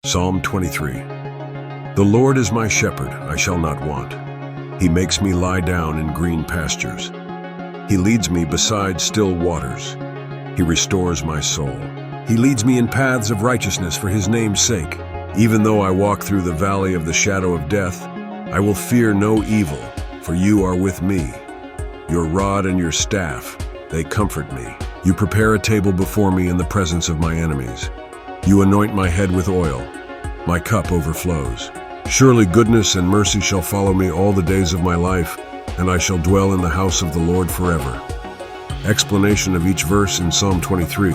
Psalm 23. The Lord is my shepherd, I shall not want. He makes me lie down in green pastures. He leads me beside still waters. He restores my soul. He leads me in paths of righteousness for his name's sake. Even though I walk through the valley of the shadow of death, I will fear no evil, for you are with me. Your rod and your staff, they comfort me. You prepare a table before me in the presence of my enemies. You anoint my head with oil. My cup overflows. Surely goodness and mercy shall follow me all the days of my life, and I shall dwell in the house of the Lord forever. Explanation of each verse in Psalm 23.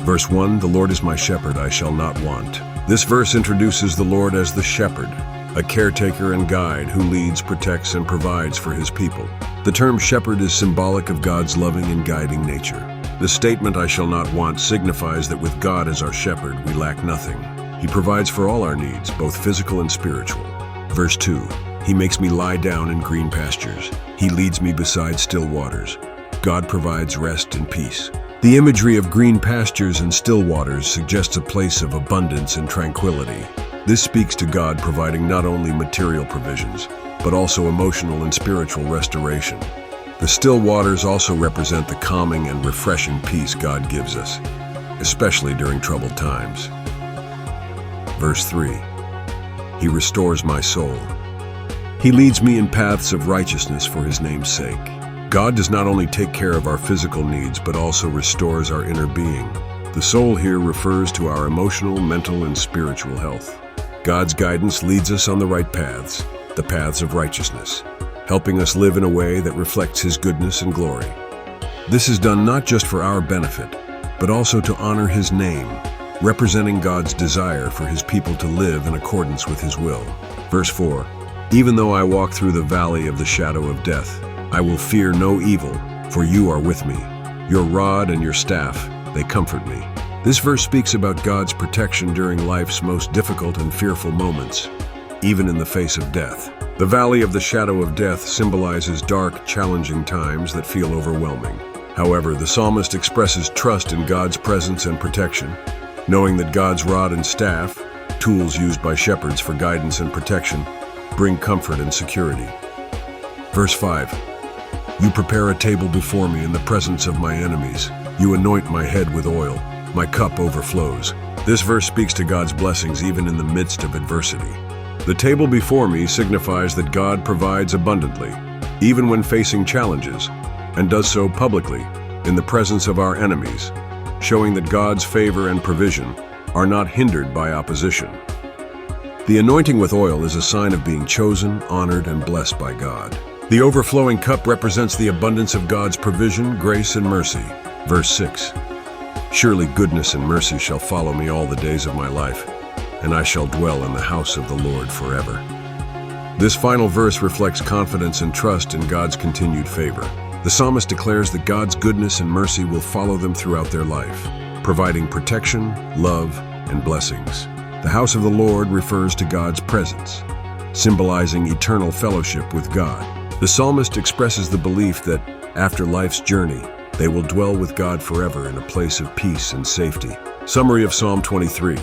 Verse 1, the Lord is my shepherd, I shall not want. This verse introduces the Lord as the shepherd, a caretaker and guide who leads, protects, and provides for his people. The term shepherd is symbolic of God's loving and guiding nature. The statement, I shall not want, signifies that with God as our shepherd, we lack nothing. He provides for all our needs, both physical and spiritual. Verse 2, he makes me lie down in green pastures. He leads me beside still waters. God provides rest and peace. The imagery of green pastures and still waters suggests a place of abundance and tranquility. This speaks to God providing not only material provisions, but also emotional and spiritual restoration. The still waters also represent the calming and refreshing peace God gives us, especially during troubled times. Verse 3, he restores my soul. He leads me in paths of righteousness for his name's sake. God does not only take care of our physical needs, but also restores our inner being. The soul here refers to our emotional, mental, and spiritual health. God's guidance leads us on the right paths, the paths of righteousness, helping us live in a way that reflects his goodness and glory. This is done not just for our benefit, but also to honor his name, representing God's desire for his people to live in accordance with his will. Verse 4, even though I walk through the valley of the shadow of death, I will fear no evil, for you are with me. Your rod and your staff, they comfort me. This verse speaks about God's protection during life's most difficult and fearful moments, even in the face of death. The valley of the shadow of death symbolizes dark, challenging times that feel overwhelming. However, the psalmist expresses trust in God's presence and protection, knowing that God's rod and staff, tools used by shepherds for guidance and protection, bring comfort and security. Verse 5, you prepare a table before me in the presence of my enemies. You anoint my head with oil. My cup overflows. This verse speaks to God's blessings even in the midst of adversity. The table before me signifies that God provides abundantly, even when facing challenges, and does so publicly, in the presence of our enemies, showing that God's favor and provision are not hindered by opposition. The anointing with oil is a sign of being chosen, honored, and blessed by God. The overflowing cup represents the abundance of God's provision, grace, and mercy. Verse 6, surely goodness and mercy shall follow me all the days of my life, and I shall dwell in the house of the Lord forever. This final verse reflects confidence and trust in God's continued favor. The psalmist declares that God's goodness and mercy will follow them throughout their life, providing protection, love, and blessings. The house of the Lord refers to God's presence, symbolizing eternal fellowship with God. The psalmist expresses the belief that, after life's journey, they will dwell with God forever in a place of peace and safety. Summary of Psalm 23.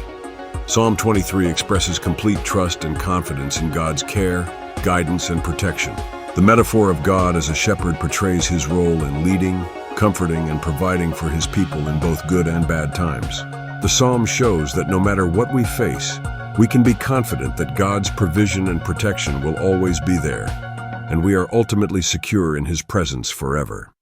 Psalm 23 expresses complete trust and confidence in God's care, guidance, and protection. The metaphor of God as a shepherd portrays his role in leading, comforting, and providing for his people in both good and bad times. The psalm shows that no matter what we face, we can be confident that God's provision and protection will always be there, and we are ultimately secure in his presence forever.